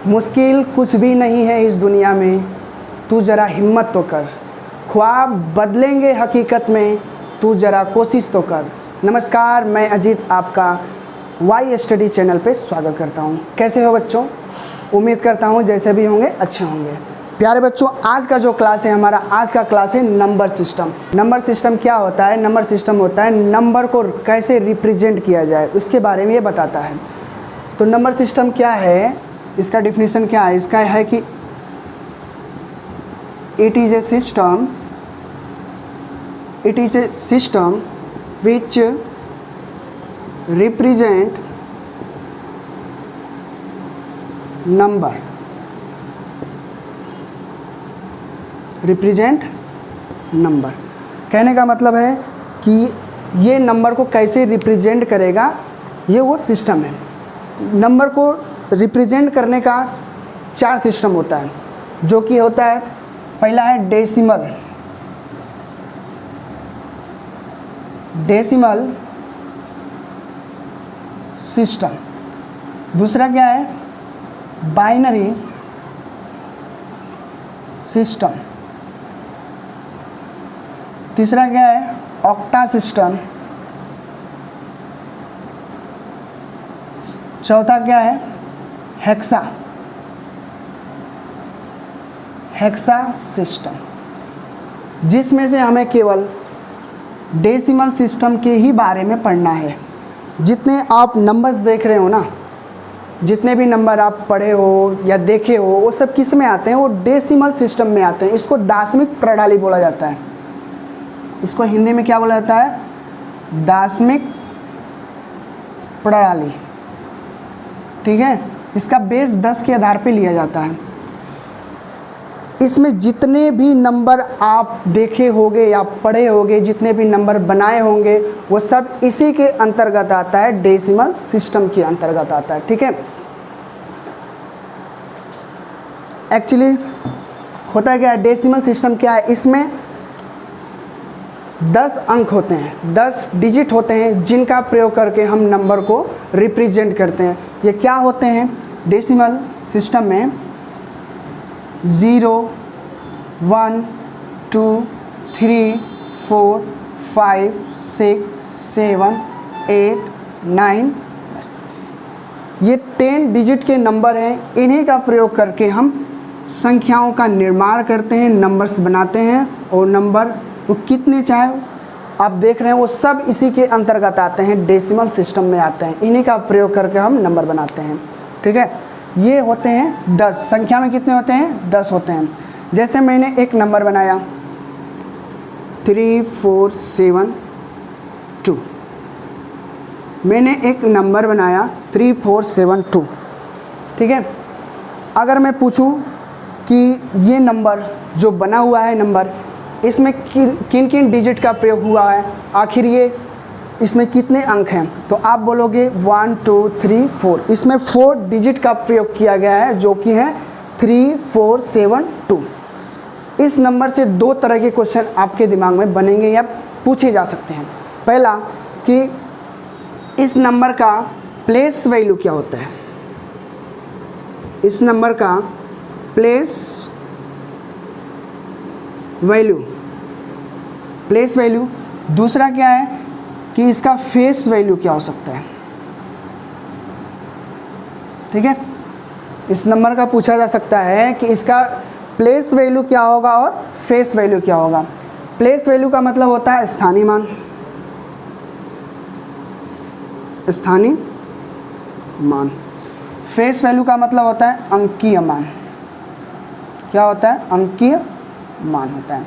मुश्किल कुछ भी नहीं है इस दुनिया में, तू ज़रा हिम्मत तो कर। ख्वाब बदलेंगे हकीकत में, तू ज़रा कोशिश तो कर। नमस्कार, मैं अजीत आपका वाई स्टडी चैनल पे स्वागत करता हूँ। कैसे हो बच्चों? उम्मीद करता हूँ जैसे भी होंगे अच्छे होंगे। प्यारे बच्चों, आज का जो क्लास है हमारा, आज का क्लास है नंबर सिस्टम। नंबर सिस्टम क्या होता है? नंबर सिस्टम होता है नंबर को कैसे रिप्रेजेंट किया जाए उसके बारे में ये बताता है। तो नंबर सिस्टम क्या है, इसका डिफिनीशन क्या है? इसका है कि it is a system which represent number कहने का मतलब है कि ये नंबर को कैसे रिप्रेजेंट करेगा, ये वो सिस्टम है। नंबर को रिप्रेजेंट करने का 4 सिस्टम होता है, जो कि होता है, पहला है डेसिमल सिस्टम। दूसरा क्या है? Binary system. तीसरा क्या है? Octa system. चौथा क्या है? Hexa system. जिसमें से हमें केवल डेसिमल सिस्टम के ही बारे में पढ़ना है। जितने आप नंबर्स देख रहे हो ना, जितने भी नंबर आप पढ़े हो या देखे हो, वो सब किस में आते हैं? वो डेसिमल सिस्टम में आते हैं। इसको दाशमिक प्रणाली बोला जाता है। इसको हिंदी में क्या बोला जाता है? दाशमिक प्रणाली। ठीक है, इसका बेस 10 के आधार पे लिया जाता है। इसमें जितने भी नंबर आप देखे होंगे या पढ़े होंगे, जितने भी नंबर बनाए होंगे, वो सब इसी के अंतर्गत आता है, डेसिमल सिस्टम के अंतर्गत आता है। ठीक है, एक्चुअली होता क्या है, डेसिमल सिस्टम क्या है? इसमें 10 अंक होते हैं, 10 डिजिट होते हैं, जिनका प्रयोग करके हम नंबर को रिप्रेजेंट करते हैं। ये क्या होते हैं? डेसिमल सिस्टम में 0, 1, 2, 3, 4, 5, 6, 7, 8, 9, ये 10 डिजिट के नंबर हैं। इन्हीं का प्रयोग करके हम संख्याओं का निर्माण करते हैं, नंबर्स बनाते हैं, और नंबर वो कितने चाहे आप देख रहे हैं, वो सब इसी के अंतर्गत आते हैं, डेसिमल सिस्टम में आते हैं। इन्हीं का प्रयोग करके हम नंबर बनाते हैं। ठीक है, ये होते हैं 10। संख्या में कितने होते हैं? 10 होते हैं। जैसे मैंने एक नंबर बनाया 3472। मैंने एक नंबर बनाया 3472। ठीक है, अगर मैं पूछूं कि ये नंबर जो बना हुआ है नंबर, इसमें किन किन डिजिट का प्रयोग हुआ है, आखिर ये इसमें कितने अंक हैं, तो आप बोलोगे 1, 2, 3, 4। इसमें 4 डिजिट का प्रयोग किया गया है, जो कि है 3472। इस नंबर से 2 तरह के क्वेश्चन आपके दिमाग में बनेंगे या पूछे जा सकते हैं। पहला कि इस नंबर का प्लेस वैल्यू क्या होता है? इस नंबर का प्लेस वैल्यू। दूसरा क्या है कि इसका फेस वैल्यू क्या हो सकता है? ठीक है, इस नंबर का पूछा जा सकता है कि इसका प्लेस वैल्यू क्या होगा और फेस वैल्यू क्या होगा। प्लेस वैल्यू का मतलब होता है स्थानीय मान। फेस वैल्यू का मतलब होता है अंकीय मान। क्या होता है? अंकीय मान होता है।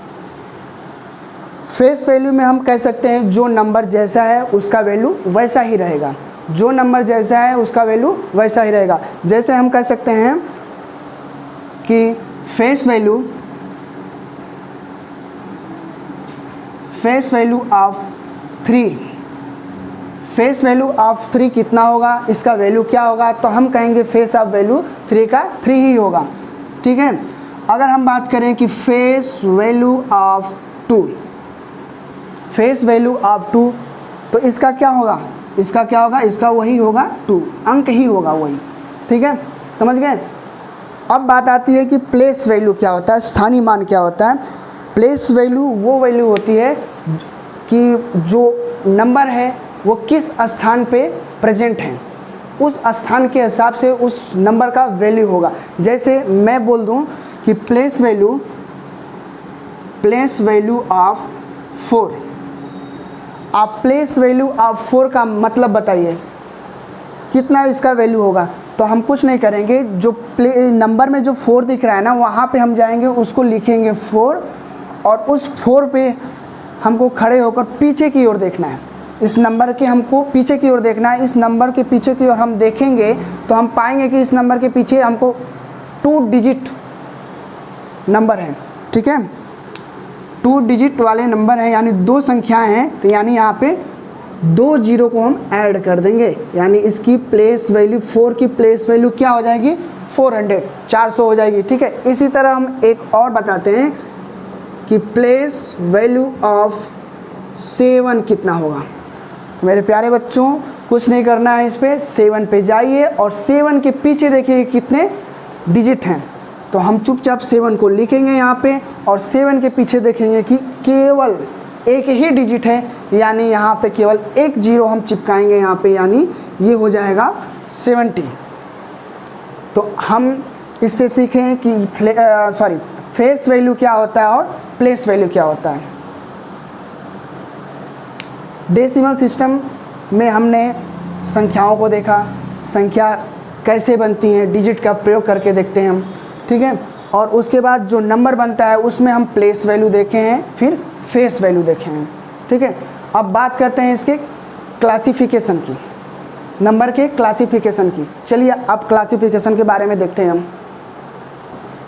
फेस वैल्यू में हम कह सकते हैं जो नंबर जैसा है उसका वैल्यू वैसा ही रहेगा। जो नंबर जैसा है उसका वैल्यू वैसा ही रहेगा। जैसे हम कह सकते हैं कि फेस वैल्यू ऑफ 3 कितना होगा, इसका वैल्यू क्या होगा, तो हम कहेंगे फेस ऑफ वैल्यू 3 का 3 ही होगा। ठीक है, अगर हम बात करें कि फेस वैल्यू ऑफ 2, तो इसका क्या होगा? इसका क्या होगा? इसका वही होगा 2, अंक ही होगा वही। ठीक है, समझ गए? अब बात आती है कि प्लेस वैल्यू क्या होता है, स्थानीय मान क्या होता है। प्लेस वैल्यू वो वैल्यू होती है कि जो नंबर है वो किस स्थान पे प्रेजेंट है, उस स्थान के हिसाब से उस नंबर का वैल्यू होगा। जैसे मैं बोल दूं कि प्लेस वैल्यू ऑफ 4, आप प्लेस वैल्यू ऑफ 4 का मतलब बताइए कितना इसका वैल्यू होगा। तो हम कुछ नहीं करेंगे, जो नंबर में जो 4 दिख रहा है ना, वहाँ पे हम जाएंगे, उसको लिखेंगे 4 और उस 4 पे हमको खड़े होकर पीछे की ओर देखना है। इस नंबर के हमको पीछे की ओर देखना है। इस नंबर के पीछे की ओर हम देखेंगे तो हम पाएंगे कि इस नंबर के पीछे हमको 2 डिजिट नंबर है, ठीक है, 2 डिजिट वाले नंबर हैं, यानी 2 संख्याएं हैं। तो यानी यहाँ पे 2 जीरो को हम ऐड कर देंगे, यानी इसकी प्लेस वैल्यू 4 की प्लेस वैल्यू क्या हो जाएगी, 400 हो जाएगी, ठीक है। इसी तरह हम एक और बताते हैं कि प्लेस वैल्यू ऑफ 7 कितना होगा। तो मेरे प्यारे बच्चों, कुछ नहीं करना है, इस पे 7 पे जाइए और 7 के पीछे देखिए कितने डिजिट हैं। तो हम चुपचाप 7 को लिखेंगे यहाँ पे और 7 के पीछे देखेंगे कि केवल एक ही डिजिट है, यानी यहाँ पे केवल एक जीरो हम चिपकाएंगे यहाँ पे, यानी ये हो जाएगा 70। तो हम इससे सीखें कि फेस वैल्यू क्या होता है और प्लेस वैल्यू क्या होता है। डेसिमल सिस्टम में हमने संख्याओं को देखा, संख्या कैसे बनती हैं, डिजिट का प्रयोग करके देखते हैं हम, ठीक है। और उसके बाद जो नंबर बनता है उसमें हम प्लेस वैल्यू देखे हैं, फिर फेस वैल्यू देखे हैं, ठीक है। अब बात करते हैं इसके क्लासिफिकेशन की, नंबर के क्लासिफिकेशन की। चलिए अब क्लासिफिकेशन के बारे में देखते हैं हम।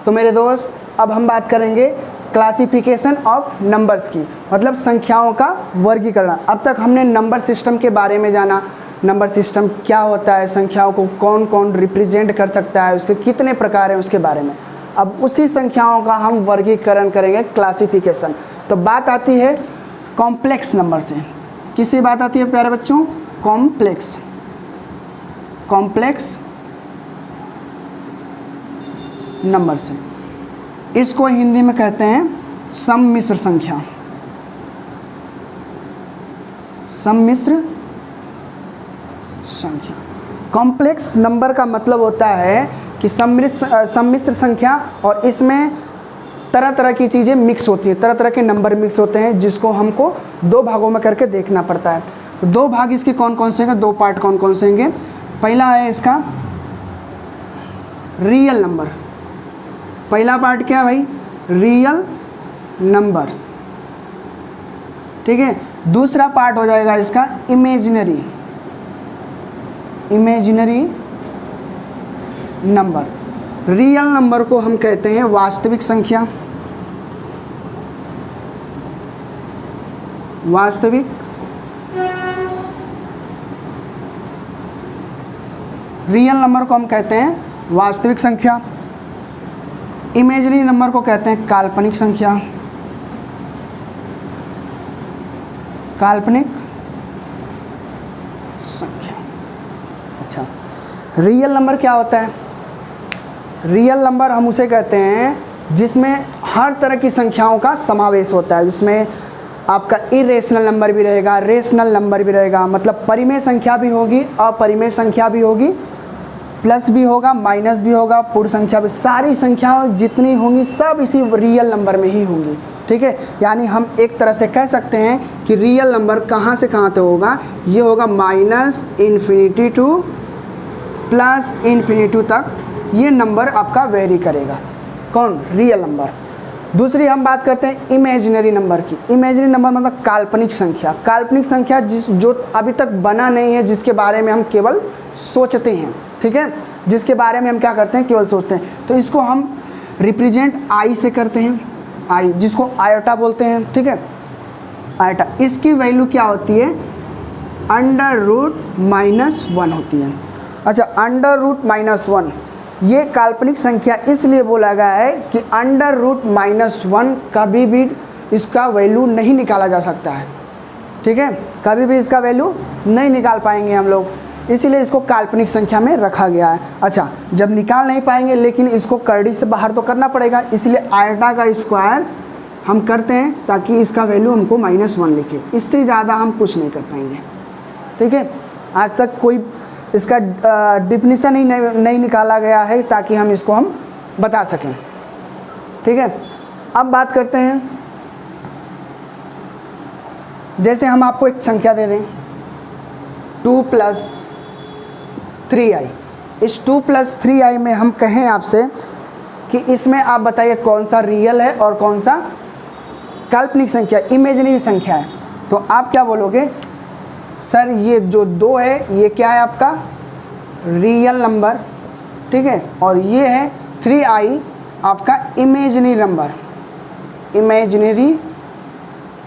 तो मेरे दोस्त, अब हम बात करेंगे क्लासिफिकेशन ऑफ नंबर्स की, मतलब संख्याओं का वर्गीकरण। अब तक हमने नंबर सिस्टम के बारे में जाना, नंबर सिस्टम क्या होता है, संख्याओं को कौन कौन रिप्रेजेंट कर सकता है, उसके कितने प्रकार हैं उसके बारे में। अब उसी संख्याओं का हम वर्गीकरण करेंगे, क्लासिफिकेशन। तो बात आती है कॉम्प्लेक्स नंबर से। किससे बात आती है प्यारे बच्चों, कॉम्प्लेक्स नंबर से। इसको हिंदी में कहते हैं सम्मिश्र संख्या, सम्मिश्र संख्या। कॉम्प्लेक्स नंबर का मतलब होता है कि सम्मिश्र संख्या, और इसमें तरह तरह की चीज़ें मिक्स होती हैं, तरह तरह के नंबर मिक्स होते हैं, जिसको हमको 2 भागों में करके देखना पड़ता है। तो 2 भाग इसके कौन कौन से हैं, 2 पार्ट कौन कौन से होंगे। पहला है इसका रियल नंबर। पहला पार्ट क्या है भाई, रियल नंबर्स, ठीक है। दूसरा पार्ट हो जाएगा इसका इमेजिनरी नंबर। रियल नंबर को हम कहते हैं वास्तविक संख्या, रियल नंबर को हम कहते हैं वास्तविक संख्या। इमेजिनरी नंबर को कहते हैं काल्पनिक संख्या, अच्छा, रियल नंबर क्या होता है, रियल नंबर हम उसे कहते हैं जिसमें हर तरह की संख्याओं का समावेश होता है, जिसमें आपका इरेशनल नंबर भी रहेगा, रेशनल नंबर भी रहेगा, मतलब परिमेय संख्या भी होगी, अपरिमेय संख्या भी होगी, प्लस भी होगा, माइनस भी होगा, पूर्ण संख्या भी, सारी संख्याएं जितनी होंगी सब इसी रियल नंबर में ही होंगी, ठीक है। यानी हम एक तरह से कह सकते हैं कि रियल नंबर कहाँ से कहाँ तक होगा, ये होगा -∞ टू +∞ तक ये नंबर आपका वेरी करेगा। कौन, रियल नंबर। दूसरी हम बात करते हैं इमेजिनरी नंबर की। इमेजिनरी नंबर मतलब काल्पनिक संख्या, काल्पनिक संख्या जो अभी तक बना नहीं है, जिसके बारे में हम केवल सोचते हैं, ठीक है, जिसके बारे में हम क्या करते हैं, केवल सोचते हैं। तो इसको हम रिप्रेजेंट आई से करते हैं, आई, जिसको आयोटा बोलते हैं, ठीक है, आयोटा। इसकी वैल्यू क्या होती है, √-1 होती है। अच्छा, √-1 ये काल्पनिक संख्या इसलिए बोला गया है कि √-1 कभी भी इसका वैल्यू नहीं निकाला जा सकता है, ठीक है, कभी भी इसका वैल्यू नहीं निकाल पाएंगे हम लोग। इसीलिए इसको काल्पनिक संख्या में रखा गया है। अच्छा, जब निकाल नहीं पाएंगे लेकिन इसको करड़ी से बाहर तो करना पड़ेगा, इसलिए आयटा का स्क्वायर हम करते हैं ताकि इसका वैल्यू हमको -1 लिखे, इससे ज़्यादा हम कुछ नहीं कर पाएंगे। ठीक है, आज तक कोई इसका डिफिनीशन ही नहीं निकाला गया है ताकि हम इसको हम बता सकें। ठीक है, अब बात करते हैं, जैसे हम आपको एक संख्या दे दें 2 + 3i, इस 2 + 3i में हम कहें आपसे कि इसमें आप बताइए कौन सा रियल है और कौन सा काल्पनिक संख्या, इमेजिनरी संख्या है। तो आप क्या बोलोगे, सर ये जो 2 है ये क्या है आपका रियल नंबर, ठीक है, और ये है 3i आपका इमेजिनरी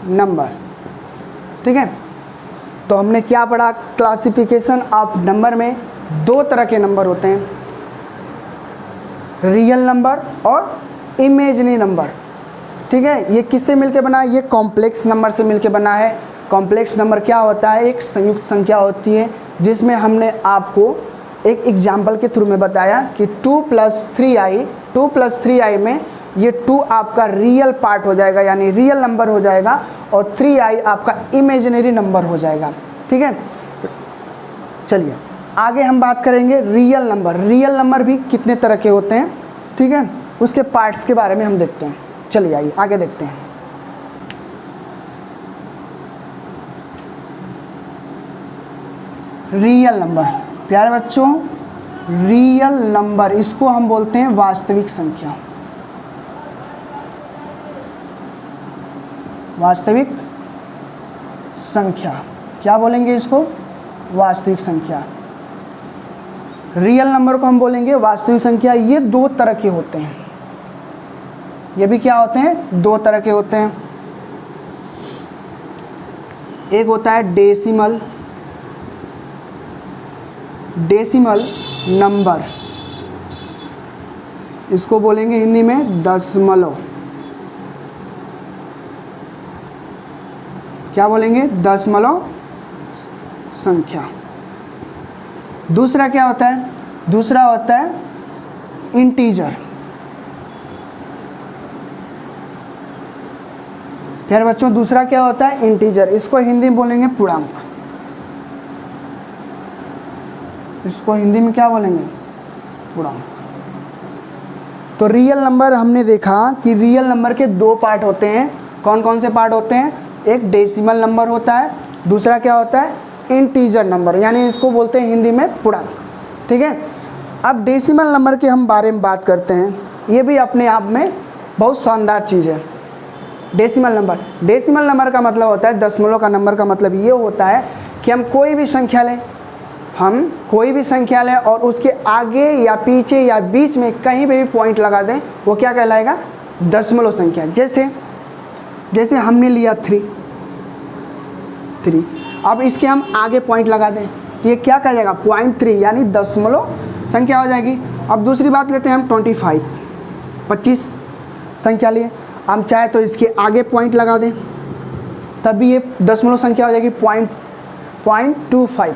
नंबर। ठीक है, तो हमने क्या पढ़ा, क्लासिफिकेशन ऑफ नंबर में 2 तरह के नंबर होते हैं, रियल नंबर और इमेजिनरी नंबर। ठीक है, ये किससे मिलके बना है, ये कॉम्प्लेक्स नंबर से मिलके बना है। कॉम्प्लेक्स नंबर क्या होता है, एक संयुक्त संख्या होती है जिसमें हमने आपको एक एग्जाम्पल के थ्रू में बताया कि 2 + 3i में ये 2 आपका रियल पार्ट हो जाएगा, यानी रियल नंबर हो जाएगा, और 3i आपका इमेजिनरी नंबर हो जाएगा। ठीक है, चलिए आगे हम बात करेंगे रियल नंबर। रियल नंबर भी कितने तरह के होते हैं, ठीक है, उसके पार्ट्स के बारे में हम देखते हैं। चलिए आइए आगे देखते हैं। रियल नंबर, प्यारे बच्चों, रियल नंबर इसको हम बोलते हैं वास्तविक संख्या। वास्तविक संख्या क्या बोलेंगे इसको, वास्तविक संख्या। रियल नंबर को हम बोलेंगे वास्तविक संख्या। ये 2 तरह के होते हैं, ये भी क्या होते हैं, 2 तरह के होते हैं। एक होता है डेसिमल नंबर, इसको बोलेंगे हिंदी में दशमलव। क्या बोलेंगे, दशमलव संख्या। दूसरा क्या होता है, दूसरा होता है इंटीजर। प्यारे बच्चों, दूसरा क्या होता है, इंटीजर, इसको हिंदी में बोलेंगे पूर्णांक। इसको हिंदी में क्या बोलेंगे, पूर्णांक। तो रियल नंबर हमने देखा कि रियल नंबर के 2 पार्ट होते हैं। कौन कौन से पार्ट होते हैं, एक डेसिमल नंबर होता है, दूसरा क्या होता है, इंटीजर नंबर, यानी इसको बोलते हैं हिंदी में पूर्णांक। ठीक है, अब डेसिमल नंबर के हम बारे में बात करते हैं। ये भी अपने आप में बहुत शानदार चीज़ है। डेसिमल नंबर का मतलब होता है, दशमलव का नंबर का मतलब ये होता है कि हम कोई भी संख्या लें और उसके आगे या पीछे या बीच में कहीं पे भी पॉइंट लगा दें, वो क्या कहलाएगा, दशमलव संख्या। जैसे हमने लिया 3, अब इसके हम आगे पॉइंट लगा दें तो ये क्या कह 0.3 यानी दशमलव संख्या हो जाएगी। अब दूसरी बात लेते हैं हम 25 संख्या लिए, हम चाहे तो इसके आगे पॉइंट लगा दें तब भी ये दशमलव संख्या हो जाएगी 0.25।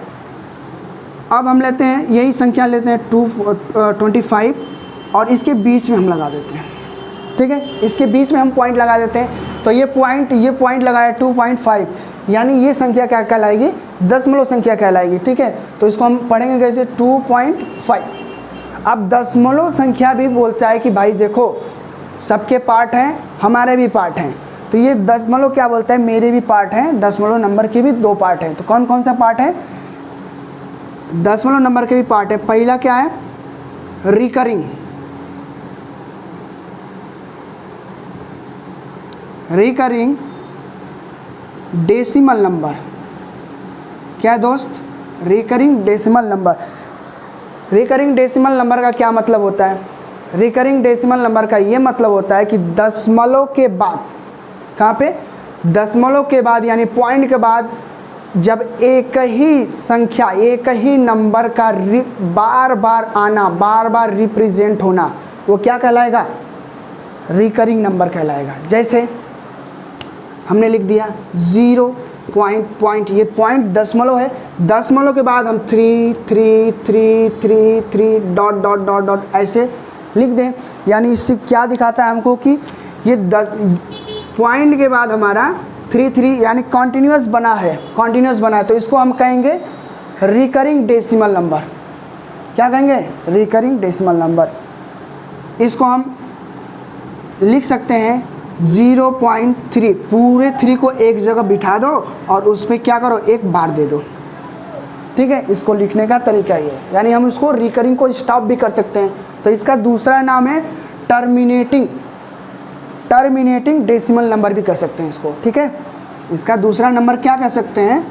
अब हम लेते हैं यही संख्या लेते हैं 25 और इसके बीच में हम लगा देते हैं। ठीक है, इसके बीच में हम पॉइंट लगा देते हैं तो ये पॉइंट लगाया 2.5, यानी ये संख्या क्या कहलाएगी, दशमलव संख्या कहलाएगी। ठीक है, तो इसको हम पढ़ेंगे कैसे, 2.5। अब दशमलव संख्या भी बोलता है कि भाई देखो सबके पार्ट हैं, हमारे भी पार्ट हैं, तो ये दशमलव क्या बोलता है, मेरे भी पार्ट हैं, दशमलव नंबर के भी 2 पार्ट हैं। तो कौन कौन सा पार्ट है, दशमलव नंबर के भी पार्ट है। पहला क्या है, रिकरिंग डेसिमल नंबर। क्या है दोस्त, रिकरिंग डेसिमल नंबर का क्या मतलब होता है, रिकरिंग डेसिमल नंबर का ये मतलब होता है कि दशमलव के बाद, कहाँ पे, दशमलव के बाद यानी पॉइंट के बाद जब एक ही संख्या, एक ही नंबर का बार बार आना, बार बार रिप्रेजेंट होना, वो क्या कहलाएगा, रिकरिंग नंबर कहलाएगा। जैसे हमने लिख दिया 0 पॉइंट ये पॉइंट दशमलव है, दशमलव के बाद हम 3 3 3 3 3 डॉट डॉट डॉट डॉट ऐसे लिख दें। यानी इससे क्या दिखाता है हमको कि ये 10 पॉइंट के बाद हमारा 3 3 यानी कॉन्टिन्यूस बना है, तो इसको हम कहेंगे रिकरिंग डेसिमल नंबर। क्या कहेंगे? Recurring decimal number. इसको हम लिख सकते हैं 0.3, पूरे 3 को एक जगह बिठा दो और उस पर क्या करो, एक बार दे दो। ठीक है, इसको लिखने का तरीका ये है। यानी हम इसको रिकरिंग को स्टॉप भी कर सकते हैं। तो इसका दूसरा नाम है टर्मिनेटिंग डेसिमल नंबर भी कह सकते हैं इसको। ठीक है, इसका दूसरा नंबर क्या कह सकते हैं?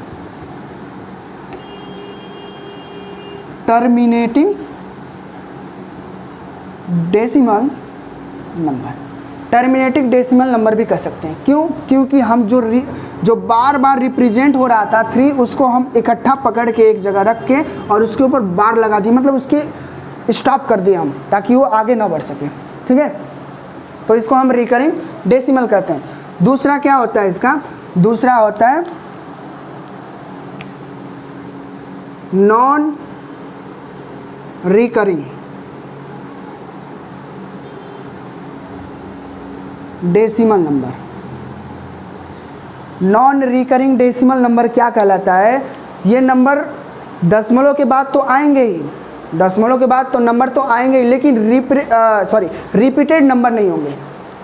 Terminating decimal number. Terminating decimal number भी कह सकते हैं। क्यों? क्योंकि हम जो बार बार रिप्रेजेंट हो रहा था 3, उसको हम इकट्ठा पकड़ के एक जगह रख के और उसके ऊपर बार लगा दी, मतलब उसके स्टॉप कर दिए हम, ताकि वो आगे ना बढ़ सके। ठीक है, तो इसको हम रिकरिंग डेसिमल कहते हैं। दूसरा क्या होता है इसका? दूसरा होता है non recurring decimal number. Non recurring decimal number क्या कहलाता है? ये नंबर दशमलव के बाद तो आएंगे ही, दशमलव के बाद तो नंबर तो आएंगे ही, लेकिन रिपीटेड नंबर नहीं होंगे।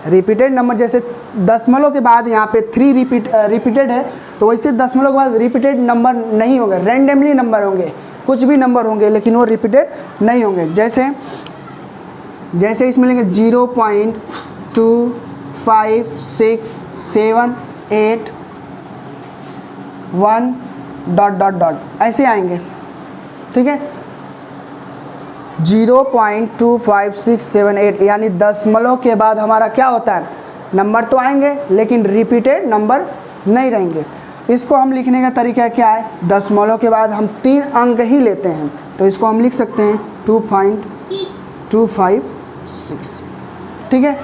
रिपीटेड नंबर जैसे दशमलव के बाद यहाँ पे 3 रिपीटेड है, तो वैसे दशमलव के बाद रिपीटेड नंबर नहीं होंगे, रैंडमली नंबर होंगे, कुछ भी नंबर होंगे, लेकिन वो रिपीटेड नहीं होंगे। जैसे इसमें लेंगे 0.25678 डॉट डॉट डॉट ऐसे आएंगे। ठीक है, 0.25678 यानी दशमलव के बाद हमारा क्या होता है? नंबर तो आएंगे लेकिन रिपीटेड नंबर नहीं रहेंगे। इसको हम लिखने का तरीका क्या है? दशमलव के बाद हम 3 अंक ही लेते हैं, तो इसको हम लिख सकते हैं 2.256। ठीक है,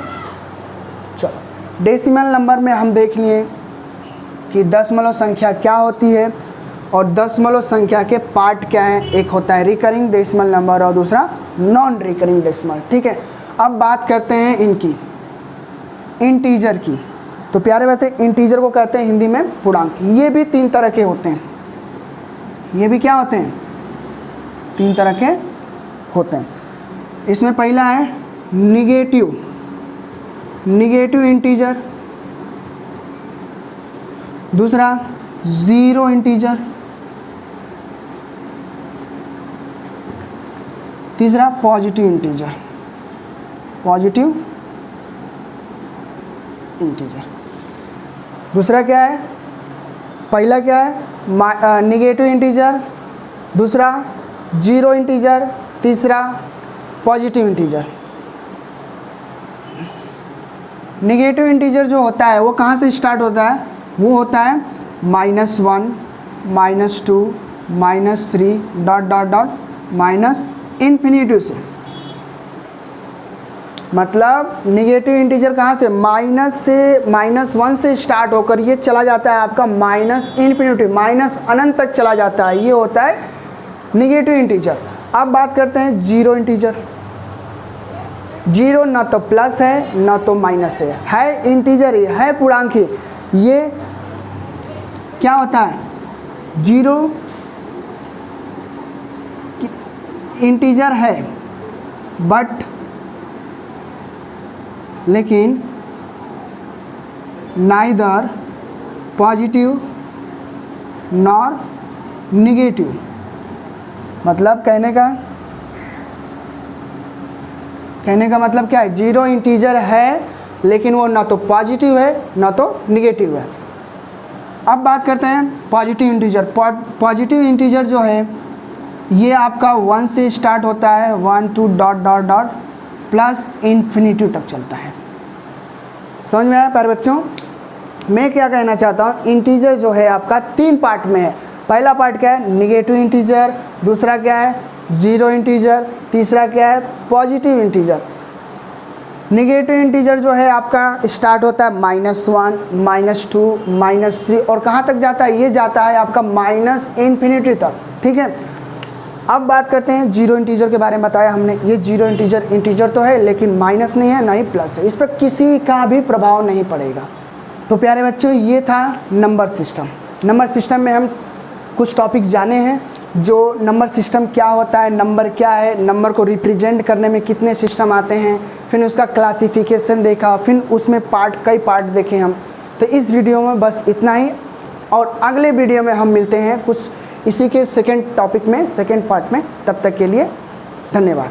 चलो डेसिमल नंबर में हम देख लिए कि दशमलव संख्या क्या होती है और दशमलव संख्या के पार्ट क्या हैं। एक होता है रिकरिंग डेसिमल नंबर और दूसरा नॉन रिकरिंग डेसिमल। ठीक है, अब बात करते हैं इनकी इंटीजर की। तो प्यारे बात है, इंटीजर को कहते हैं हिंदी में पूर्णांक। ये भी 3 तरह के होते हैं। ये भी क्या होते हैं? 3 तरह के होते हैं। इसमें पहला है निगेटिव इंटीजर, दूसरा ज़ीरो इंटीजर, तीसरा पॉजिटिव इंटीजर। दूसरा क्या है? पहला क्या है? निगेटिव इंटीजर, दूसरा जीरो इंटीजर, तीसरा पॉजिटिव इंटीजर। निगेटिव इंटीजर जो होता है वो कहाँ से स्टार्ट होता है? वो होता है -1, -2, -3 डॉट डॉट डॉट -इन्फिनिटी से। मतलब निगेटिव इंटीजर कहाँ से? -1 से स्टार्ट होकर ये चला जाता है आपका -इन्फिनिटी, अनंत तक चला जाता है। ये होता है निगेटिव इंटीजर। अब बात करते हैं जीरो इंटीजर। जीरो ना तो प्लस है ना तो माइनस है इंटीजर ही है, पूर्णांक ही। ये क्या होता है? जीरो इंटीजर है बट लेकिन नाइदर पॉजिटिव नॉर निगेटिव। मतलब कहने का मतलब क्या है? जीरो इंटीजर है लेकिन वो ना तो पॉजिटिव है ना तो निगेटिव है। अब बात करते हैं पॉजिटिव इंटीजर। पॉजिटिव इंटीजर जो है ये आपका 1 से स्टार्ट होता है, 1 2 dot dot dot plus infinity तक चलता है। समझ में आया प्यारे बच्चों? मैं क्या कहना चाहता हूँ, इंटीजर जो है आपका 3 पार्ट में है। पहला पार्ट क्या है? निगेटिव इंटीजर, दूसरा क्या है? जीरो इंटीजर, तीसरा क्या है? Positive integer. निगेटिव इंटीजर जो है आपका स्टार्ट होता है -1, -2, -3 और कहाँ तक जाता है, ये जाता है आपका -इन्फिनिटी तक। ठीक है, अब बात करते हैं जीरो इंटीजर के बारे में। बताया हमने ये जीरो इंटीजर तो है लेकिन माइनस नहीं है ना ही प्लस है, इस पर किसी का भी प्रभाव नहीं पड़ेगा। तो प्यारे बच्चों, ये था नंबर सिस्टम। नंबर सिस्टम में हम कुछ टॉपिक जाने हैं, जो नंबर सिस्टम क्या होता है, नंबर क्या है, नंबर को रिप्रेजेंट करने में कितने सिस्टम आते हैं, फिर उसका क्लासिफिकेशन देखा, फिर उसमें कई पार्ट देखे हम। तो इस वीडियो में बस इतना ही, और अगले वीडियो में हम मिलते हैं कुछ इसी के सेकंड टॉपिक में, सेकंड पार्ट में। तब तक के लिए धन्यवाद।